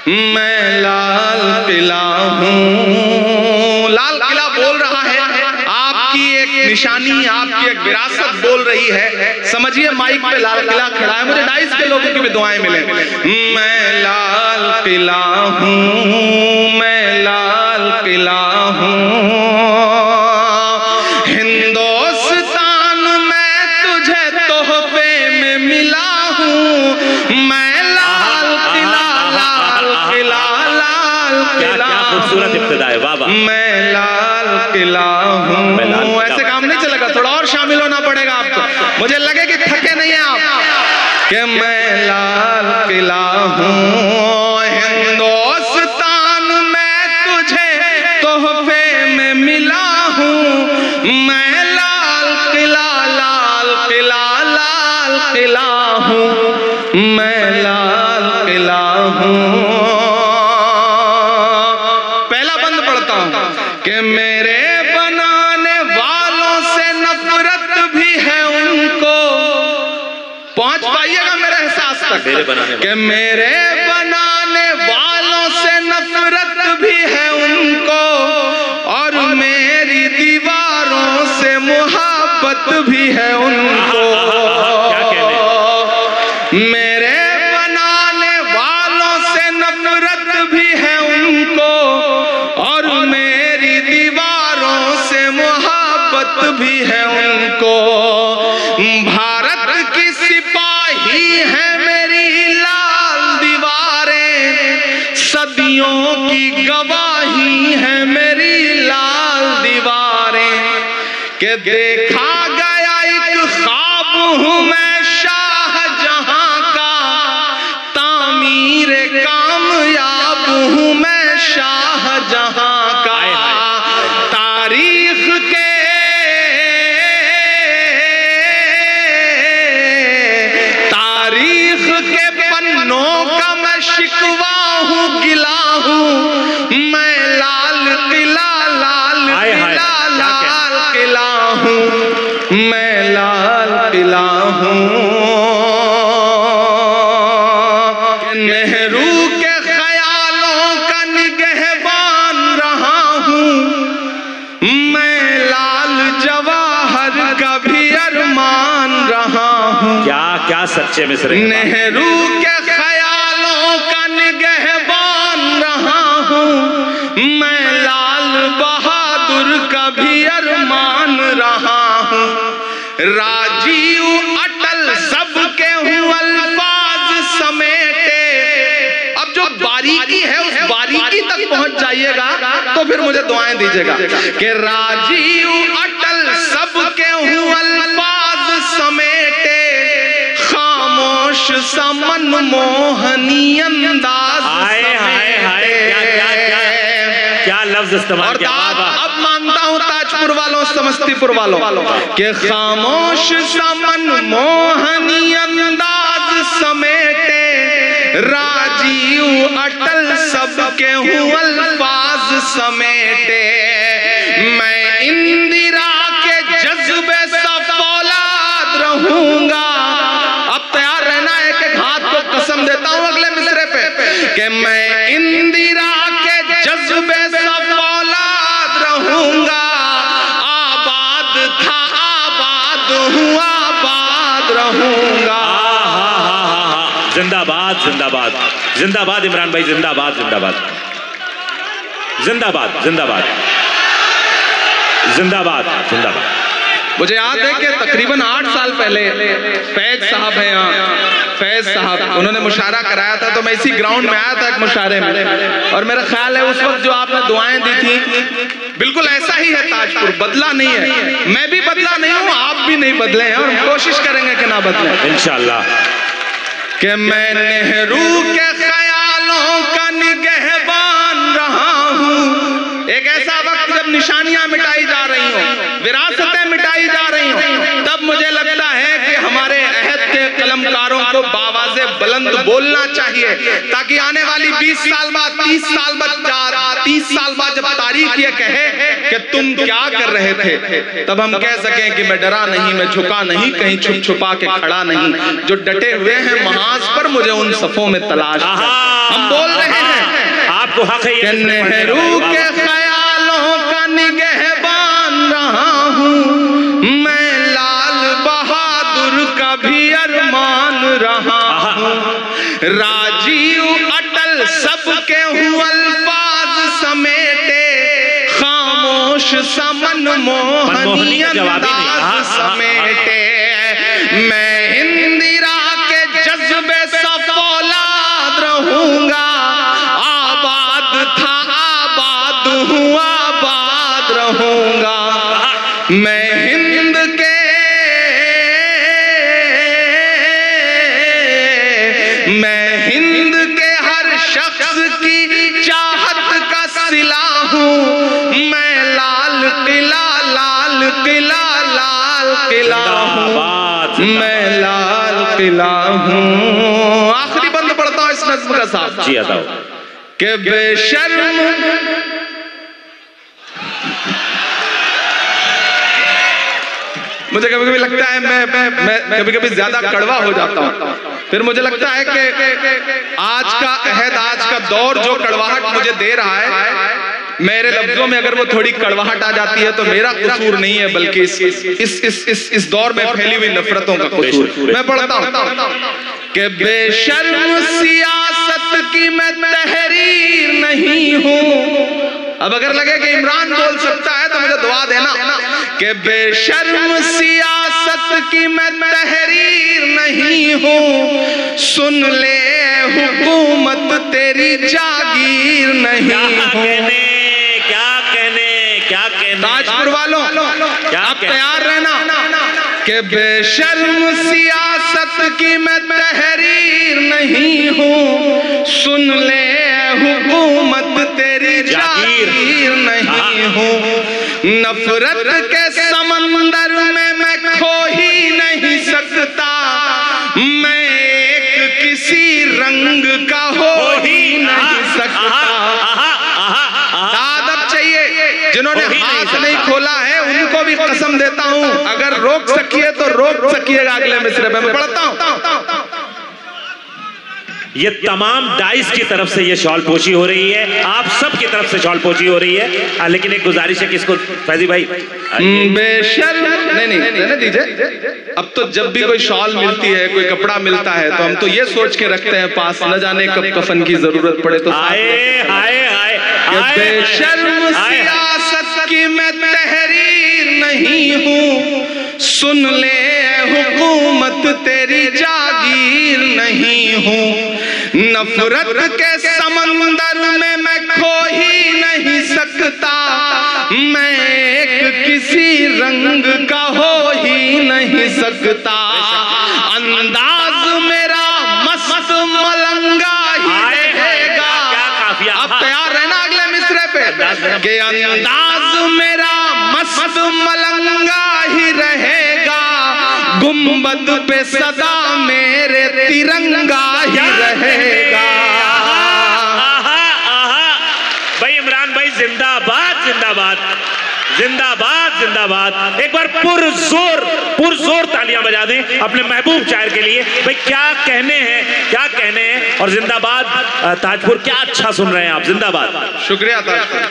मैं लाल किला हूँ। लाल किला बोल रहा है, आपकी एक निशानी, आपकी एक विरासत बोल रही है। समझिए माइक पे लाल किला खड़ा है। मुझे 250 के लोगों की भी दुआएं मिले। मैं लाल किला हूँ, मैं लाल किला हूँ, हिंदुस्तान में तुझे तोहफे में मिला हूँ। मैं लाल किला, लाल किला, लाल किला, खूबसूरत इब्तिदा है, वाह वाह। मैं लाल किला हूँ। ऐसे काम नहीं चलेगा, थोड़ा और शामिल होना पड़ेगा आपको। मुझे लगे कि थके नहीं है आप। कि मैं लाल किला हूँ, हिंदुस्तान में तुझे तोहफे में मिला हूँ। मैं लाल किला, लाल किला, लाल किला हूँ। मैं लाल किला हूँ। पहला बंद पढ़ता हूँ कि मेरे बनाने वालों से नफरत भी है उनको। पहुंच पाइएगा मेरे एहसास तक। कि मेरे बनाने वालों से नफरत भी है उनको, और मेरी दीवारों से मोहब्बत भी है उनको। मेरे बनाने वालों से नफरत भी है उनको, और मेरी दीवारों से मोहब्बत भी है उनको। भारत की सिपाही है मेरी लाल दीवारें, सदियों की गवाही है मेरी लाल दीवारें। कि देखा गया एक ख्वाब हूँ मैं शाहजहां का, तामीर कामयाब हूँ मैं शाहजहां का। तारीख के पन्नों का मैं शिकवा हूँ, गिला हूँ। मैं लाल किला, लाल किला, लाल किला हूँ। मैं लाल किला हूँ। नेहरू के ख्यालों का निगहबान रहा हूँ। मैं लाल जवाहर का भी अरमान रहा हूँ। क्या क्या सच्चे मिसरे। नेहरू के ख्यालों का निगहबान रहा हूँ। मैं लाल बहादुर का भी अरमान रहा हूँ। राजीव अटल सबके हूँ अल्फाज समेटे। अब जो बारीकी है उस बारीकी तक पहुंच जाइएगा तो फिर मुझे दुआएं दीजिएगा। कि राजीव अटल सबके हूँ अल्फाज समेटे, खामोश सा मनमोहनी अंदाज समेटे। क्या लफ्ज इस्तेमाल किया। अब मांगता हूँ ताजपुर वालों, समस्तीपुर वालों, कि खामोश सा मनमोहनी अंदाज समेटे, राजीव अटल सबके हूँ अल्फाज समेटे। मैं इंदिरा के जज्बे सा फौलाद रहूंगा। अब तैयार रहना है कि हाथ को कसम देता हूं अगले मिसरे पे, कि मैं इंदिरा के जज्बे सा फौलाद रहूंगा। आबाद था आबाद हूँ, आबाद रहूंगा। जिंदाबाद जिंदाबाद जिंदाबाद इमरान भाई, जिंदाबाद जिंदाबाद जिंदाबाद जिंदाबाद जिंदाबाद जिंदाबाद। मुझे याद है कि तकरीबन 8 साल पहले फैज साहब हैं यहाँ, फैज साहब, उन्होंने मुशायरा कराया था। तो मैं इसी ग्राउंड में आया था एक मुशायरे में, और मेरा ख्याल है उस वक्त जो आपने दुआएं दी थी बिल्कुल ऐसा ही है ताजपुर, बदला नहीं है। मैं भी बदला नहीं हूँ, आप भी नहीं बदले हैं, और कोशिश करेंगे कि ना बदले इंशाअल्लाह। कि मैं नेहरू के ख्यालों का निगहबान रहा हूँ। एक ऐसा वक्त जब निशानियां मिटाई जा रही हो, विरासतें मिटाई जा रही हो, तब मुझे लगता है कि हमारे अहद के कलमकारों को बावाज़े बुलंद बोलना चाहिए, ताकि आने वाली 20 साल बाद, 30 साल बाद जब तारीख ये कहे कि तुम क्या कर रहे थे, तब हम कह सकें कि मैं डरा नहीं, मैं झुका नहीं, कहीं छुप छुपा के खड़ा नहीं। जो डटे हुए हैं महाज पर, मुझे उन सफों में तलाश। हम बोल रहे हैं आपको हक है ये नेहरू के ख्यालों का निगहबान रहा हूँ मैं, लाल बहादुर का भी अरमान रहा हूँ, राजीव अटल सबके हूँ अल्फाज समेटे, खामोश समन मोहनी अंदाज समेटे, मैं इंदिरा के जज्बे सा फौलाद रहूंगा, आबाद था आबाद हूँ आबाद रहूंगा, मैं हिंद के हर शख्स की चाहत का सिला हूँ, मैं लाल किला लाल किला लाल किला हूँ, मैं लाल किला हूँ। आखिरी बंद पढ़ता हूँ इस नज़्म का साथ जी बताओ कि बेशर्म मुझे कभी कभी लगता है मैं कभी कभी ज्यादा कड़वा हो जाता हूँ, फिर मुझे लगता है कि आज का अहद आज का दौर जो कड़वाहट मुझे दे रहा है, मेरे लफ्जों में अगर वो थोड़ी कड़वाहट आ जाती है तो मेरा कसूर नहीं है, बल्कि इस दौर में फैली हुई नफरतों का कसूर। मैं पढ़ता हूँ कि बेशर्म सियासत की मैं तहरीर नहीं हूँ। अब अगर लगे कि इमरान बोल सकता है तो मुझे दुआ देना कि बेशर्म सियासत की मैं तहरीर नहीं हूँ, सुन ले हुकूमत तेरी जागीर नहीं हूँ। क्या कहने ताजपुर वालों आप तैयार रहना कि बेशर्म सियासत की मैं तहरीर नहीं हूँ, सुन ले हुकूमत तेरी जागीर नहीं हूँ, नफरत के समंदर में मैं खो ही नहीं सकता, मैं एक किसी रंग का हो ही नहीं सकता। दादब चाहिए जिन्होंने हाथ नहीं खोला है उनको भी कसम देता हूं, अगर रोक सकिए तो रोक सकिएगा अगले मिसरे में। मैं पढ़ता हूं ये तमाम डाइस की तरफ से ये शॉल पोशी हो रही है, आप सब की तरफ से शॉल पोशी हो रही है, लेकिन एक गुजारिश है कि इसको फैजी भाई बेशर्म नहीं रहने दीजिए। अब तो जब भी कोई शॉल मिलती है कोई कपड़ा मिलता है तो हम तो ये सोच के रखते हैं पास, न जाने कब कफन की जरूरत पड़े तो बेशर्म सियासत की मैं तहरीर नहीं हूँ, सुन ले हुकूमत तेरी जागीर नहीं हूँ, नफरत के समंदर में मैं खो ही नहीं सकता, मैं एक किसी रंग का हो ही नहीं सकता, अंदाज मेरा मस्त मलंगा ही रहेगा। अब तैयार रहना अगले मिसरे पे कि अंदाज मेरा मस्त मलंगा ही रहेगा, गुंबद पे सदा मेरे तिरंगा ही रहेगा। भाई इमरान भाई जिंदाबाद जिंदाबाद जिंदाबाद जिंदाबाद। एक बार पुरजोर तालियां बजा दें अपने महबूब शायर के लिए। भाई क्या कहने हैं और जिंदाबाद ताजपुर, क्या अच्छा सुन रहे हैं आप, जिंदाबाद। शुक्रिया ताजपुर।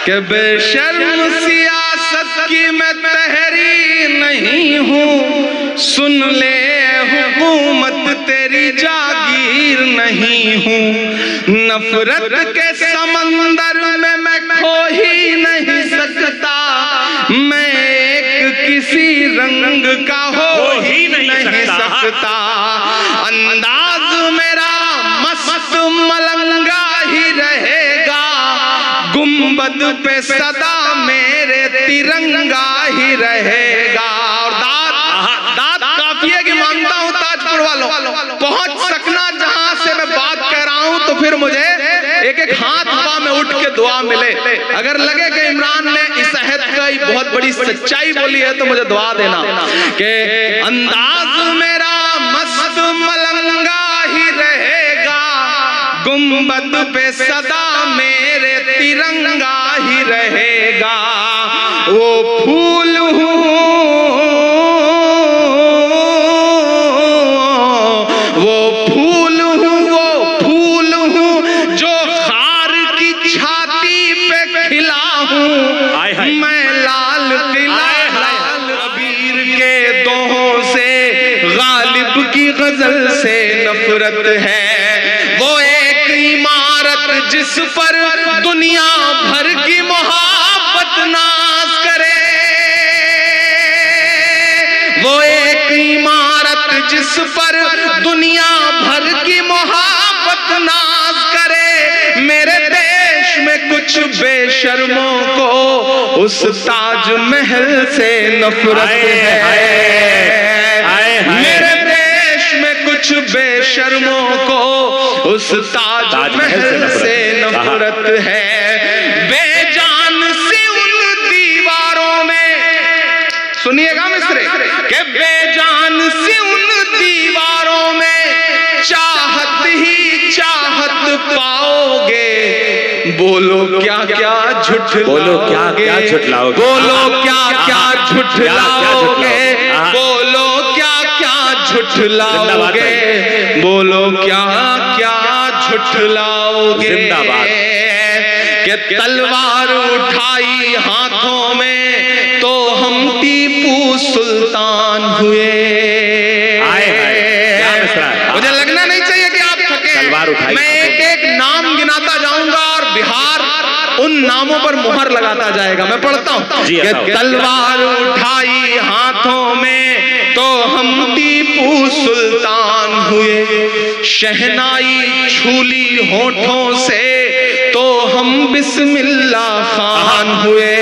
कि बेशर्म सियासत की मैं तहरीर नहीं हूँ, सुन ले हुकूमत तेरी जागीर नहीं हूँ, नफरत के समंदर में मैं खो ही नहीं सकता, मैं एक किसी रंग का हो ही नहीं सकता, अंदाज मेरा मस्त मलंगा ही रहेगा, गुंबद पे सदा मेरे तिरंगा ही रहेगा। और दाद काफिये की मांगता हूँ ताजपुर वालों, पहुंच सकना जहां से मैं बात कर रहा हूं तो फिर मुझे एक एक हाथ हवा में उठ के दुआ मिले। अगर लगे कि इमरान ने इस अहद का बहुत बड़ी सच्चाई बोली है तो मुझे दुआ देना कि अंदाज मेरा मस्त मलंगा ही रहेगा, गुंबद पे सदा मेरे तिरंगा ही रहेगा, वो फूल हूँ महल से नफरत है। वो एक इमारत जिस पर दुनिया भर की मोहब्बत नाज करे, वो एक इमारत जिस पर दुनिया भर की मोहब्बत नाज करे। मेरे देश में कुछ बेशर्मों को उस ताजमहल से नफरत है। मेरे देश में कुछ बेशर्मों को उस ताजमहल से नफरत है। बेजान सी उन दीवारों में, सुनिएगा मिस्रे, कि बेजान सी उन दीवारों में चाहत ही चाहत पाओगे। बोलो क्या क्या झुठलाओगे, बोलो क्या क्या झुठलाओगे, बोलो क्या क्या झुठलाओगे, बोलो क्या क्या झुठलाओगे, बोलो क्या क्या झुठलाओगे। कि तलवार उठाई हाथों में तो हम टीपू सुल्तान हुए। मुझे लगना नहीं चाहिए कि आप थके। मैं एक एक नाम गिनाता जाऊंगा और बिहार उन नामों पर मुहर लगाता जाएगा। मैं पढ़ता हूं कि तलवार उठाई हाथों में तो हम टीपू सुल्तान हुए। शहनाई छूली होठों से तो हम बिस्मिल्लाह खान हुए।